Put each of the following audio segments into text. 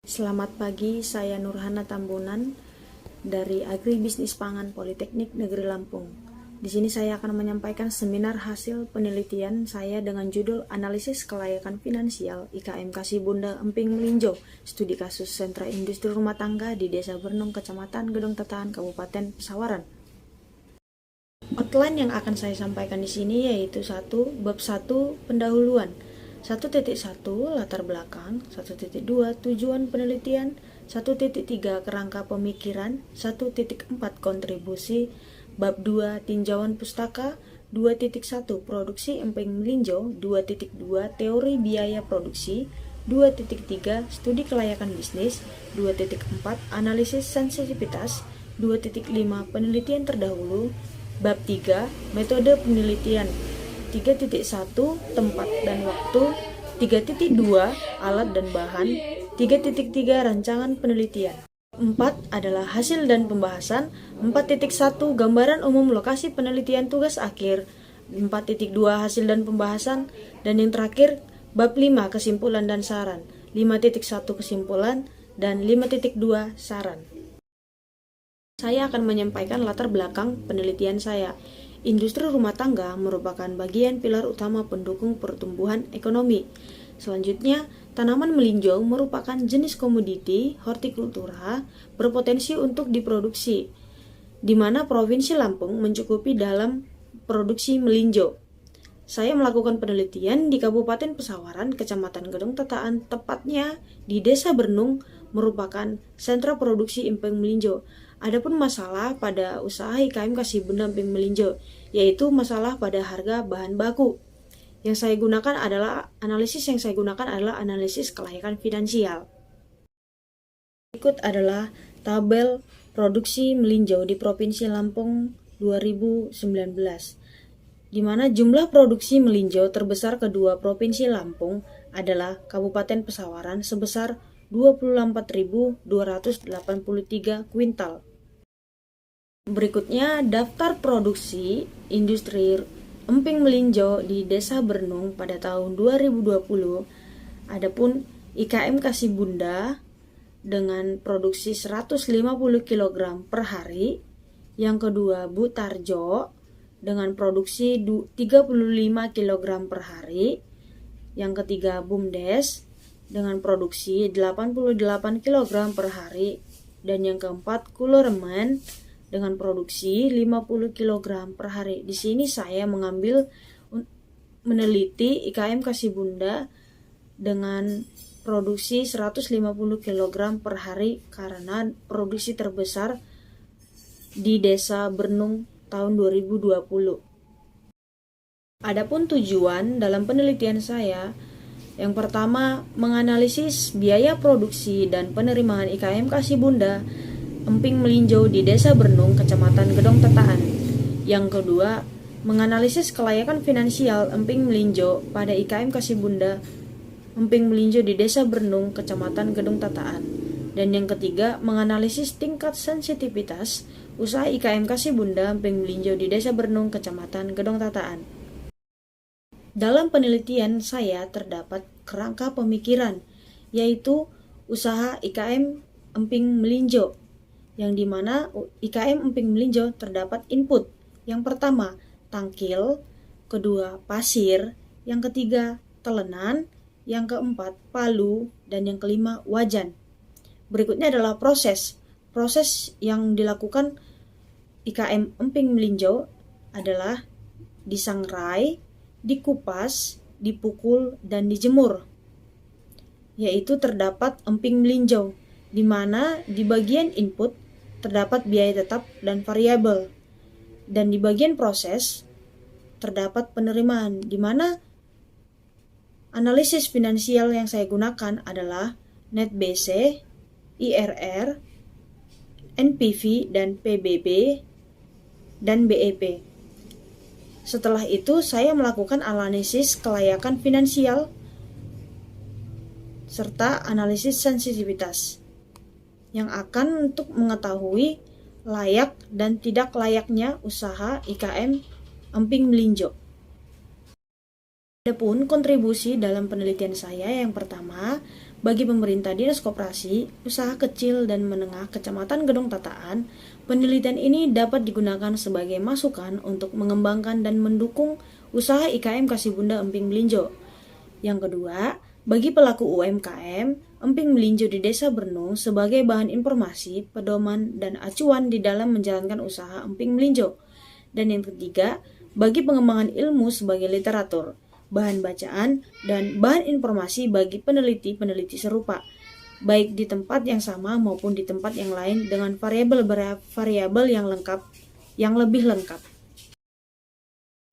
Selamat pagi, saya Nurhana Tambunan dari Agribisnis Pangan Politeknik Negeri Lampung. Di sini saya akan menyampaikan seminar hasil penelitian saya dengan judul Analisis Kelayakan Finansial IKM Kasih Bunda Emping Melinjo, Studi Kasus Sentra Industri Rumah Tangga di Desa Bernung, Kecamatan Gedong Tetahan, Kabupaten Pesawaran. Outline yang akan saya sampaikan di sini yaitu bab 1 pendahuluan, 1.1 latar belakang, 1.2 tujuan penelitian, 1.3 kerangka pemikiran, 1.4 kontribusi, bab 2 tinjauan pustaka, 2.1 produksi emping melinjo, 2.2 teori biaya produksi, 2.3 studi kelayakan bisnis, 2.4 analisis sensitivitas, 2.5 penelitian terdahulu, bab 3 metode penelitian, 3.1 tempat dan waktu, 3.2 alat dan bahan, 3.3 rancangan penelitian. 4 adalah hasil dan pembahasan, 4.1 gambaran umum lokasi penelitian tugas akhir, 4.2 hasil dan pembahasan, dan yang terakhir bab 5 kesimpulan dan saran, 5.1 kesimpulan dan 5.2 saran. Saya akan menyampaikan latar belakang penelitian saya. Industri rumah tangga merupakan bagian pilar utama pendukung pertumbuhan ekonomi. Selanjutnya, tanaman melinjo merupakan jenis komoditi hortikultura berpotensi untuk diproduksi, di mana Provinsi Lampung mencukupi dalam produksi melinjo. Saya melakukan penelitian di Kabupaten Pesawaran, Kecamatan Gedong Tetahan, tepatnya di Desa Bernung, merupakan sentra produksi emping melinjo. Adapun masalah pada usaha IKM Kasih Bunda Emping Melinjo, yaitu masalah pada harga bahan baku. Analisis yang saya gunakan adalah analisis kelayakan finansial. Berikut adalah tabel produksi melinjo di Provinsi Lampung 2019, di mana jumlah produksi melinjo terbesar kedua Provinsi Lampung adalah Kabupaten Pesawaran sebesar 24.283 kuintal. Berikutnya daftar produksi industri emping melinjo di Desa Bernung pada tahun 2020. Adapun IKM Kasih Bunda dengan produksi 150 kg per hari. Yang kedua Bu Tarjo dengan produksi 35 kg per hari. Yang ketiga Bumdes dengan produksi 88 kg per hari, dan yang keempat Kuloremen dengan produksi 50 kg per hari. Di sini saya meneliti IKM Kasih Bunda dengan produksi 150 kg per hari karena produksi terbesar di Desa Bernung tahun 2020. Adapun tujuan dalam penelitian saya, yang pertama, menganalisis biaya produksi dan penerimaan IKM Kasih Bunda Emping Melinjo di Desa Bernung, Kecamatan Gedong Tetahan. Yang kedua, menganalisis kelayakan finansial Emping Melinjo pada IKM Kasih Bunda Emping Melinjo di Desa Bernung, Kecamatan Gedong Tetahan. Dan yang ketiga, menganalisis tingkat sensitivitas usaha IKM Kasih Bunda Emping Melinjo di Desa Bernung, Kecamatan Gedong Tetahan. Dalam penelitian saya terdapat kerangka pemikiran, yaitu usaha IKM Emping Melinjo, yang dimana IKM Emping Melinjo terdapat input. Yang pertama, tangkil, kedua, pasir, yang ketiga, telenan, yang keempat, palu, dan yang kelima, wajan. Berikutnya adalah proses. Proses yang dilakukan IKM Emping Melinjo adalah disangrai, dikupas, dipukul, dan dijemur, yaitu terdapat emping melinjo, di mana di bagian input terdapat biaya tetap dan variabel, dan di bagian proses terdapat penerimaan, di mana analisis finansial yang saya gunakan adalah net BC, IRR, NPV, dan PBB, dan BEP. Setelah itu, saya melakukan analisis kelayakan finansial serta analisis sensitivitas yang akan untuk mengetahui layak dan tidak layaknya usaha IKM Emping Melinjo. Adapun kontribusi dalam penelitian saya, yang pertama, Bagi pemerintah dinas koperasi, usaha kecil dan menengah Kecamatan Gedong Tataan, penelitian ini dapat digunakan sebagai masukan untuk mengembangkan dan mendukung usaha IKM Kasih Bunda Emping Melinjo. Yang kedua, bagi pelaku UMKM, Emping Melinjo di Desa Bernung sebagai bahan informasi, pedoman, dan acuan di dalam menjalankan usaha Emping Melinjo. Dan yang ketiga, bagi pengembangan ilmu sebagai literatur, bahan bacaan, dan bahan informasi bagi peneliti-peneliti serupa, baik di tempat yang sama maupun di tempat yang lain dengan variabel yang lebih lengkap.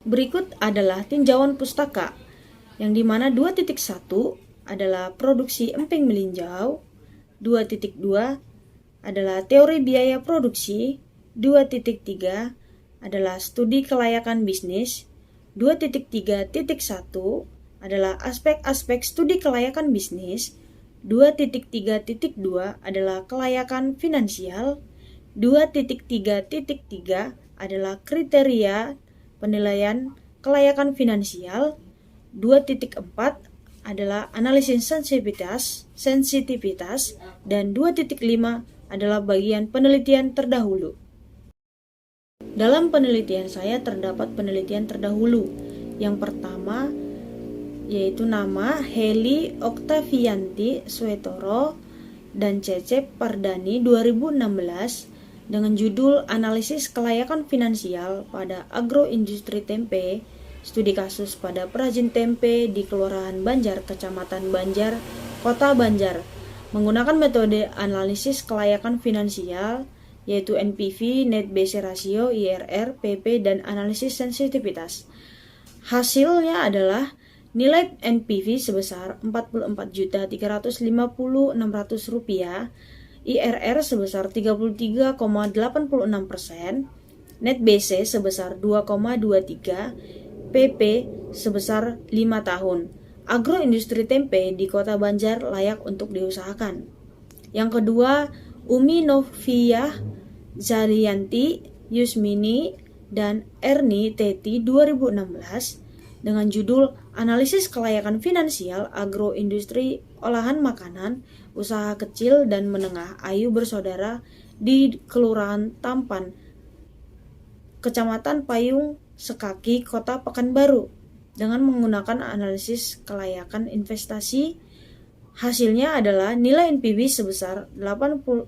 Berikut adalah tinjauan pustaka, yang dimana 2.1 adalah produksi emping melinjau, 2.2 adalah teori biaya produksi, 2.3 adalah studi kelayakan bisnis, 2.3.1 adalah aspek-aspek studi kelayakan bisnis, 2.3.2 adalah kelayakan finansial, 2.3.3 adalah kriteria penilaian kelayakan finansial, 2.4 adalah analisis sensitivitas, dan 2.5 adalah bagian penelitian terdahulu. Dalam penelitian saya terdapat penelitian terdahulu. Yang pertama yaitu nama Heli Oktavianti Swetoro dan Cecep Pardani 2016 dengan judul Analisis Kelayakan Finansial pada Agroindustri Tempe, studi kasus pada perajin tempe di Kelurahan Banjar, Kecamatan Banjar, Kota Banjar, menggunakan metode analisis kelayakan finansial yaitu NPV, Net Base Ratio, IRR, PP, dan analisis sensitivitas. Hasilnya adalah nilai NPV sebesar Rp44.350.600, IRR sebesar 33,86%, Net BC sebesar 2,23, PP sebesar 5 tahun. Agroindustri tempe di Kota Banjar layak untuk diusahakan. Yang kedua, Umi Noviyah Zalianti Yusmini dan Erni Teti 2016 dengan judul Analisis Kelayakan Finansial Agroindustri Olahan Makanan Usaha Kecil dan Menengah Ayu Bersaudara di Kelurahan Tampan, Kecamatan Payung Sekaki, Kota Pekanbaru, dengan menggunakan analisis kelayakan investasi. Hasilnya adalah nilai NPV sebesar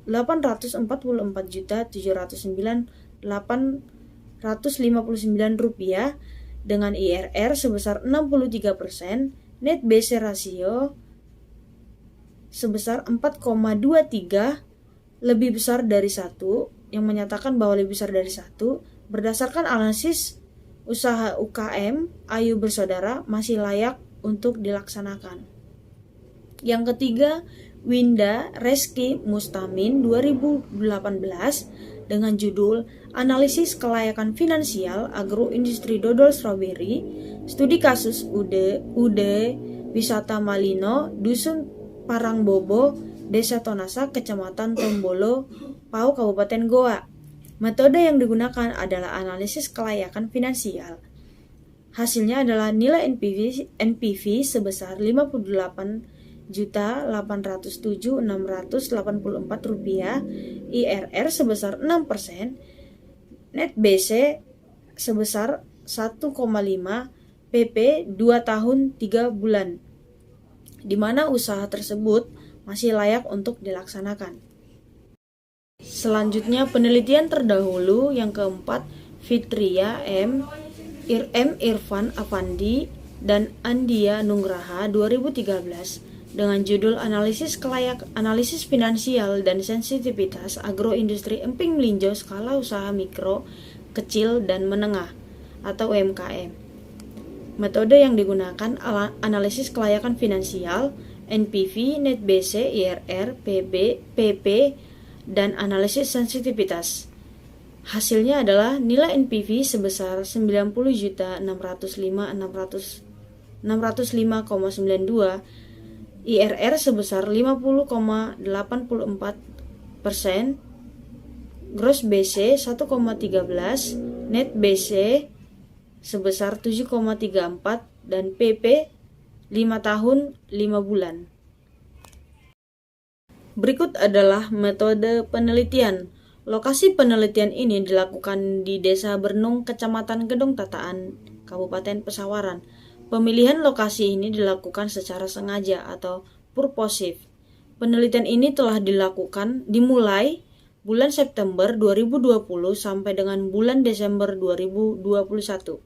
Rp844.709.859 dengan IRR sebesar 63%, Net Base Ratio sebesar 4,23, lebih besar dari 1, yang menyatakan bahwa lebih besar dari 1, berdasarkan analisis usaha UKM Ayu Bersaudara masih layak untuk dilaksanakan. Yang ketiga, Winda Reski Mustamin 2018 dengan judul Analisis Kelayakan Finansial Agroindustri Dodol Strawberry, studi kasus UD Wisata Malino, Dusun Parangbobo, Desa Tonasa, Kecamatan Tombolo, Pau, Kabupaten Goa. Metode yang digunakan adalah analisis kelayakan finansial. Hasilnya adalah nilai NPV sebesar Rp58.807.684, IRR sebesar 6%, Net BC sebesar 1,5, PP 2 tahun 3 bulan, di mana usaha tersebut masih layak untuk dilaksanakan. Selanjutnya penelitian terdahulu yang keempat, Fitria M. Irfan Afandi dan Andia Nugraha 2013 dengan judul Analisis Finansial dan Sensitivitas Agroindustri Emping Melinjo Skala Usaha Mikro, Kecil, dan Menengah atau UMKM. Metode yang digunakan analisis kelayakan finansial, NPV, Net BC, IRR, PP, dan analisis sensitivitas. Hasilnya adalah nilai NPV sebesar 90.605,92, IRR sebesar 50,84%, Gross BC 1,13, Net BC sebesar 7,34, dan PP 5 tahun 5 bulan. Berikut adalah metode penelitian. Lokasi penelitian ini dilakukan di Desa Bernung, Kecamatan Gedong Tataan, Kabupaten Pesawaran. Pemilihan lokasi ini dilakukan secara sengaja atau purposif. Penelitian ini telah dimulai bulan September 2020 sampai dengan bulan Desember 2021.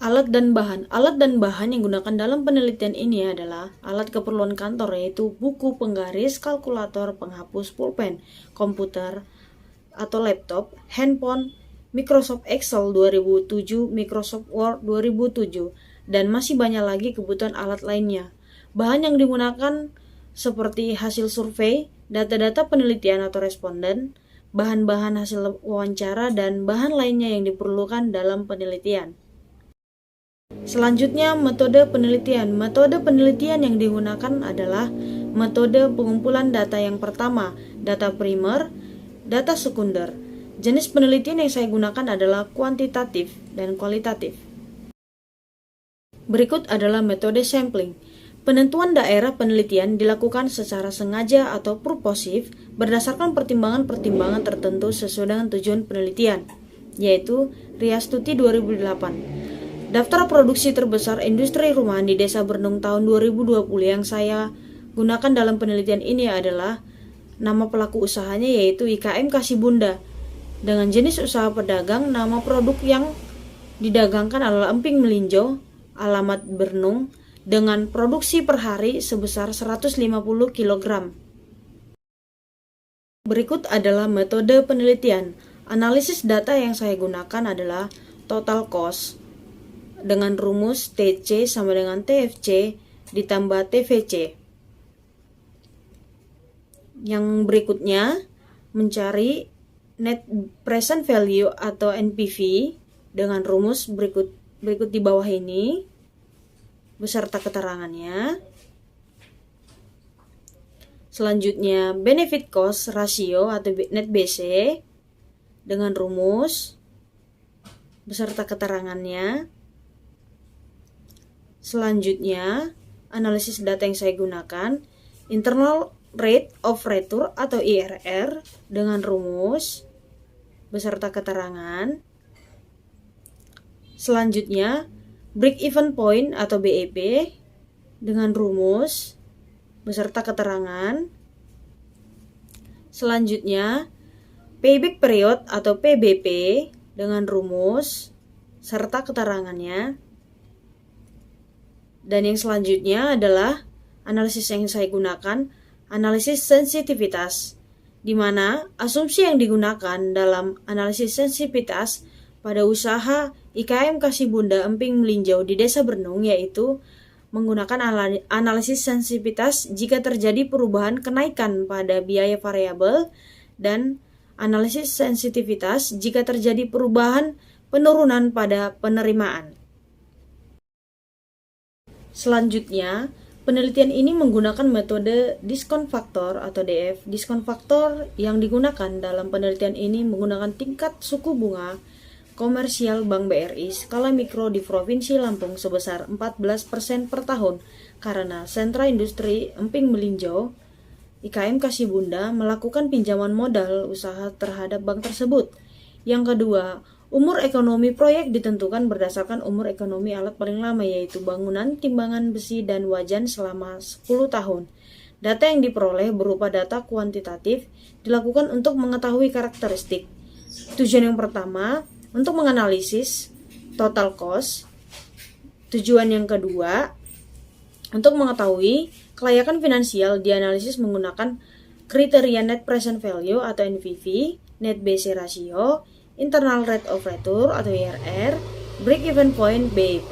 Alat dan bahan yang digunakan dalam penelitian ini adalah alat keperluan kantor, yaitu buku, penggaris, kalkulator, penghapus, pulpen, komputer atau laptop, handphone, Microsoft Excel 2007, Microsoft Word 2007, dan masih banyak lagi kebutuhan alat lainnya. Bahan yang digunakan seperti hasil survei, data-data penelitian atau responden, bahan-bahan hasil wawancara, dan bahan lainnya yang diperlukan dalam penelitian. Selanjutnya, metode penelitian. Metode penelitian yang digunakan adalah metode pengumpulan data yang pertama, data primer, data sekunder. Jenis penelitian yang saya gunakan adalah kuantitatif dan kualitatif. Berikut adalah metode sampling. Penentuan daerah penelitian dilakukan secara sengaja atau purposif berdasarkan pertimbangan-pertimbangan tertentu sesuai dengan tujuan penelitian, yaitu Riastuti 2008. Daftar produksi terbesar industri rumahan di Desa Bernung tahun 2020 yang saya gunakan dalam penelitian ini adalah nama pelaku usahanya, yaitu IKM Kasibunda. Dengan jenis usaha pedagang, nama produk yang didagangkan adalah emping melinjo, alamat Bernung, dengan produksi per hari sebesar 150 kg. Berikut adalah metode penelitian. Analisis data yang saya gunakan adalah total cost dengan rumus TC sama dengan TFC ditambah TVC. Yang berikutnya, mencari net present value atau NPV dengan rumus berikut di bawah ini beserta keterangannya. Selanjutnya, benefit cost ratio atau net BC dengan rumus beserta keterangannya. Selanjutnya, analisis data yang saya gunakan, internal rate of return atau IRR dengan rumus beserta keterangan. Selanjutnya, break even point atau BEP dengan rumus beserta keterangan. Selanjutnya, payback period atau PBP dengan rumus serta keterangannya. Dan yang selanjutnya adalah analisis yang saya gunakan, analisis sensitivitas, di mana asumsi yang digunakan dalam analisis sensitivitas pada usaha IKM Kasibunda Emping Melinjau di Desa Bernung, yaitu menggunakan analisis sensitivitas jika terjadi perubahan kenaikan pada biaya variabel dan analisis sensitivitas jika terjadi perubahan penurunan pada penerimaan. Selanjutnya, penelitian ini menggunakan metode diskon faktor atau DF. Diskon faktor yang digunakan dalam penelitian ini menggunakan tingkat suku bunga komersial Bank BRI skala mikro di Provinsi Lampung sebesar 14% per tahun karena sentra industri Emping Melinjau IKM Kasibunda melakukan pinjaman modal usaha terhadap bank tersebut. Yang kedua, umur ekonomi proyek ditentukan berdasarkan umur ekonomi alat paling lama, yaitu bangunan, timbangan besi, dan wajan selama 10 tahun. Data yang diperoleh berupa data kuantitatif dilakukan untuk mengetahui karakteristik. Tujuan yang pertama, untuk menganalisis total cost. Tujuan yang kedua, untuk mengetahui kelayakan finansial dianalisis menggunakan kriteria net present value atau NPV, net BC ratio, internal rate of return atau IRR, break even point BEP,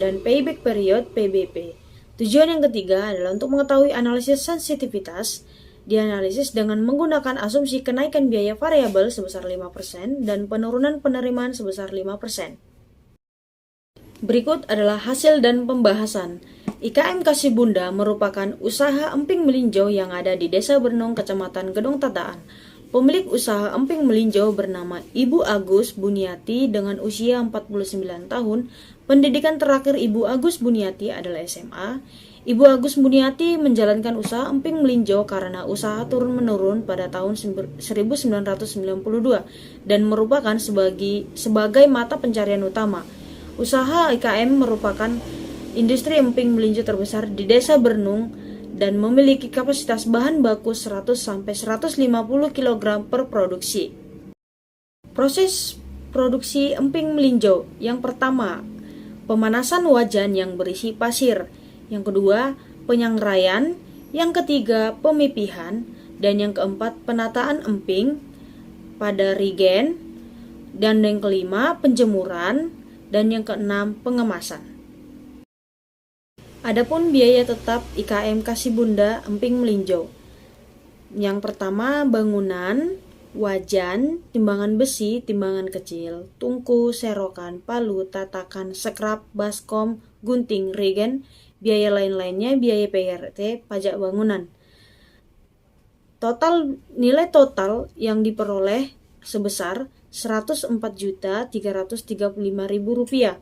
dan payback period PBP. Tujuan yang ketiga adalah untuk mengetahui analisis sensitivitas, dianalisis dengan menggunakan asumsi kenaikan biaya variabel sebesar 5% dan penurunan penerimaan sebesar 5%. Berikut adalah hasil dan pembahasan. IKM Kasibunda merupakan usaha emping melinjau yang ada di Desa Bernung, Kecamatan Gedong Tataan. Pemilik usaha emping melinjau bernama Ibu Agus Buniati dengan usia 49 tahun. Pendidikan terakhir Ibu Agus Buniati adalah SMA. Ibu Agus Muniati menjalankan usaha emping melinjo karena usaha turun-menurun pada tahun 1992 dan merupakan sebagai mata pencarian utama. Usaha IKM merupakan industri emping melinjo terbesar di Desa Bernung dan memiliki kapasitas bahan baku 100-150 kg per produksi. Proses produksi emping melinjo: yang pertama, pemanasan wajan yang berisi pasir. Yang kedua, penyangraian. Yang ketiga, pemipihan. Dan yang keempat, penataan emping pada rigen. Dan yang kelima, penjemuran. Dan yang keenam, pengemasan. Adapun biaya tetap IKM Kasibunda emping melinjo: yang pertama, bangunan, wajan, timbangan besi, timbangan kecil, tungku, serokan, palu, tatakan, sekrap, baskom, gunting, regen, biaya lain-lainnya, biaya PRT, pajak bangunan. Nilai total yang diperoleh sebesar Rp104.335.000.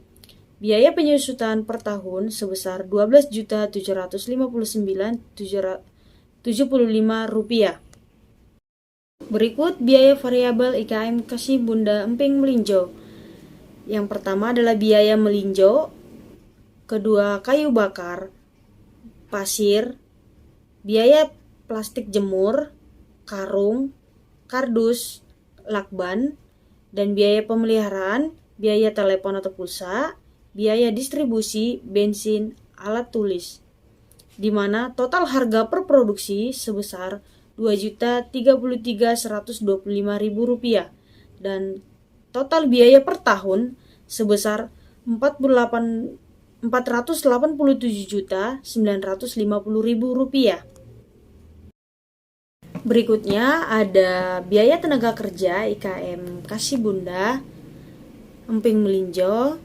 Biaya penyusutan per tahun sebesar Rp12.759.075. Berikut biaya variabel IKM Kasibunda emping melinjo. Yang pertama adalah biaya melinjo, kedua kayu bakar, pasir, biaya plastik jemur, karung, kardus, lakban, dan biaya pemeliharaan, biaya telepon atau pulsa, biaya distribusi, bensin, alat tulis, di mana total harga per produksi sebesar Rp2.033.125.000 dan total biaya per tahun sebesar Rp487.950.000. Berikutnya ada biaya tenaga kerja IKM Kasibunda emping melinjo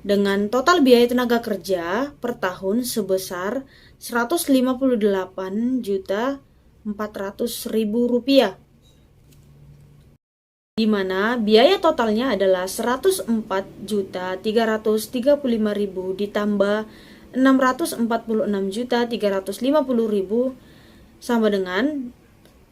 dengan total biaya tenaga kerja per tahun sebesar Rp158.400.000, di mana biaya totalnya adalah Rp104.335.000 ditambah Rp646.350.000 sama dengan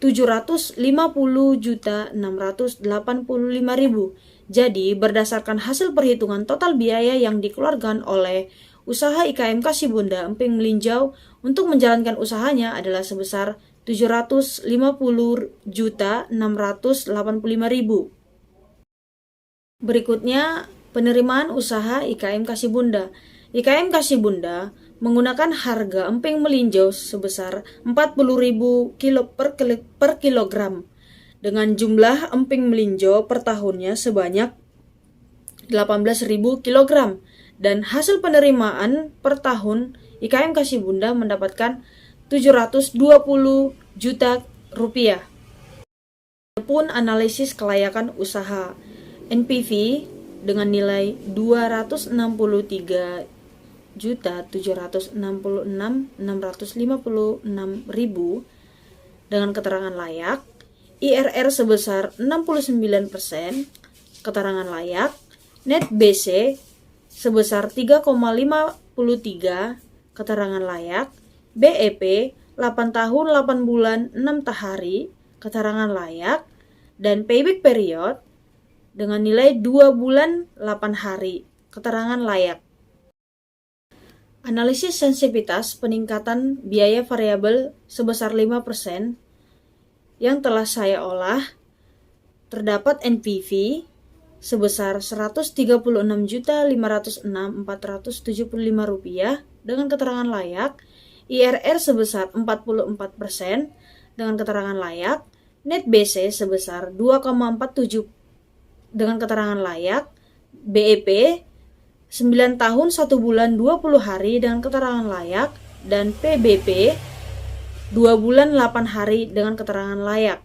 Rp750.685.000. Jadi, berdasarkan hasil perhitungan total biaya yang dikeluarkan oleh usaha IKM Kasibunda emping melinjo untuk menjalankan usahanya adalah sebesar Rp750.685.000. Berikutnya, penerimaan usaha IKM Kasibunda. IKM Kasibunda menggunakan harga emping melinjo sebesar Rp40.000 per kilogram dengan jumlah emping melinjo per tahunnya sebanyak 18.000 kg dan hasil penerimaan per tahun IKM Kasibunda mendapatkan Rp720 juta. Adapun analisis kelayakan usaha NPV dengan nilai Rp263.766.656.000 dengan keterangan layak, IRR sebesar 69%, keterangan layak, net BC sebesar 3,53, keterangan layak, BEP 8 tahun 8 bulan 6 hari, keterangan layak, dan payback period dengan nilai 2 bulan 8 hari, keterangan layak. Analisis sensitivitas peningkatan biaya variabel sebesar 5% yang telah saya olah, terdapat NPV sebesar Rp136.506.475 dengan keterangan layak, IRR sebesar 44% dengan keterangan layak, net BC sebesar 2,47 dengan keterangan layak, BEP 9 tahun 1 bulan 20 hari dengan keterangan layak, dan PBP 2 bulan 8 hari dengan keterangan layak.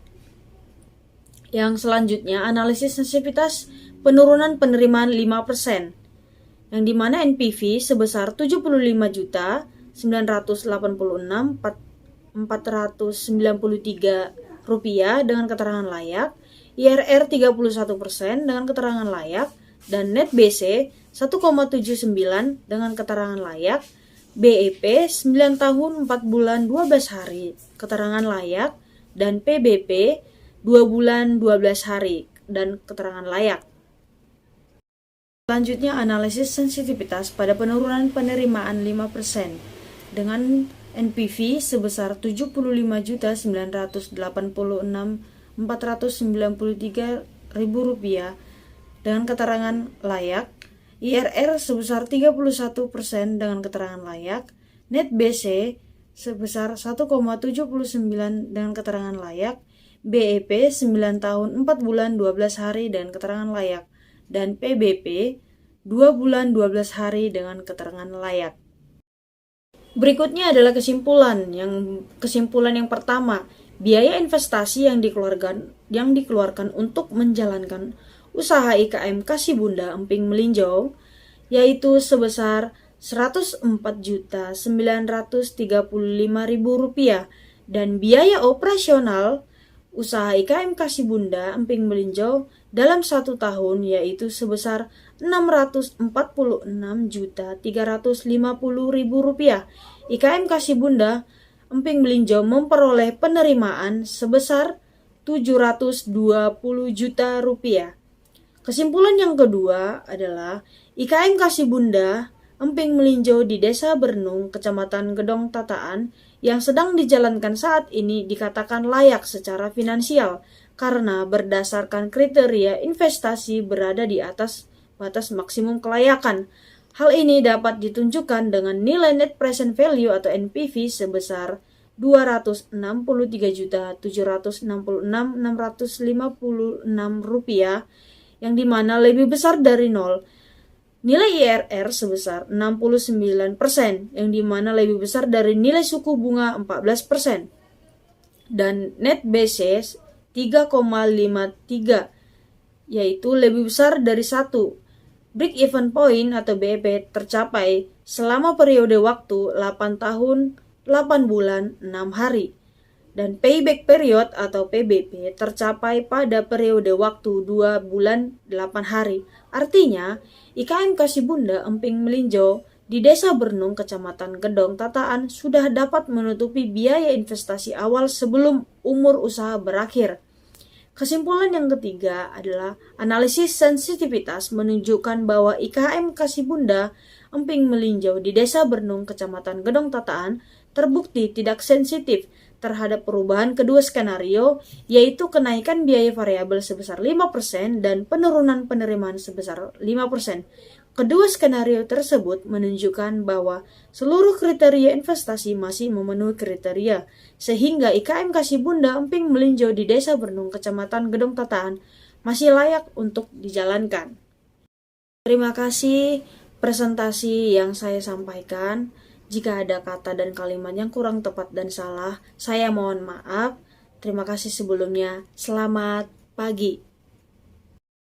Yang selanjutnya, analisis sensitivitas penurunan penerimaan 5%, yang dimana NPV sebesar Rp75.986.493 dengan keterangan layak, IRR 31% dengan keterangan layak, dan net BC 1,79 dengan keterangan layak, BEP 9 tahun 4 bulan 12 hari keterangan layak, dan PBP 2 bulan 12 hari dan keterangan layak. Selanjutnya analisis sensitivitas pada penurunan penerimaan 5% dengan NPV sebesar Rp71.496.493 dengan keterangan layak, IRR sebesar 31% dengan keterangan layak, net BC sebesar 1,79 dengan keterangan layak, BEP 9 tahun 4 bulan 12 hari dengan keterangan layak, dan PBP 2 bulan 12 hari dengan keterangan layak. Berikutnya adalah kesimpulan yang pertama, biaya investasi yang dikeluarkan untuk menjalankan usaha IKM Kasih-Bunda Emping Melinjau yaitu sebesar Rp104.935.000 dan biaya operasional usaha IKM Kasih-Bunda Emping Melinjau dalam 1 tahun yaitu sebesar Rp646.350.000. IKM Kasih-Bunda Emping Melinjau memperoleh penerimaan sebesar Rp720 juta. Kesimpulan yang kedua adalah IKM Kasih-Bunda Emping Melinjau di Desa Bernung, Kecamatan Gedong Tataan yang sedang dijalankan saat ini dikatakan layak secara finansial karena berdasarkan kriteria investasi berada di atas batas maksimum kelayakan. Hal ini dapat ditunjukkan dengan nilai net present value atau NPV sebesar Rp263.766.656 yang dimana lebih besar dari 0, nilai IRR sebesar 69% yang dimana lebih besar dari nilai suku bunga 14%, dan net BC 3,53 yaitu lebih besar dari 1. Break even point atau BEP tercapai selama periode waktu 8 tahun 8 bulan 6 hari. Dan payback period atau PBP tercapai pada periode waktu 2 bulan 8 hari. Artinya, IKM Kasih-Bunda Emping Melinjau di Desa Bernung, Kecamatan Gedong Tataan sudah dapat menutupi biaya investasi awal sebelum umur usaha berakhir. Kesimpulan yang ketiga adalah analisis sensitivitas menunjukkan bahwa IKM Kasih-Bunda Emping Melinjau di Desa Bernung, Kecamatan Gedong Tataan terbukti tidak sensitif terhadap perubahan kedua skenario, yaitu kenaikan biaya variabel sebesar 5% dan penurunan penerimaan sebesar 5%. Kedua skenario tersebut menunjukkan bahwa seluruh kriteria investasi masih memenuhi kriteria, sehingga IKM Kasih-Bunda Emping Melinjau di Desa Bernung, Kecamatan Gedong Tataan masih layak untuk dijalankan. Terima kasih presentasi yang saya sampaikan. Jika ada kata dan kalimat yang kurang tepat dan salah, saya mohon maaf. Terima kasih sebelumnya. Selamat pagi.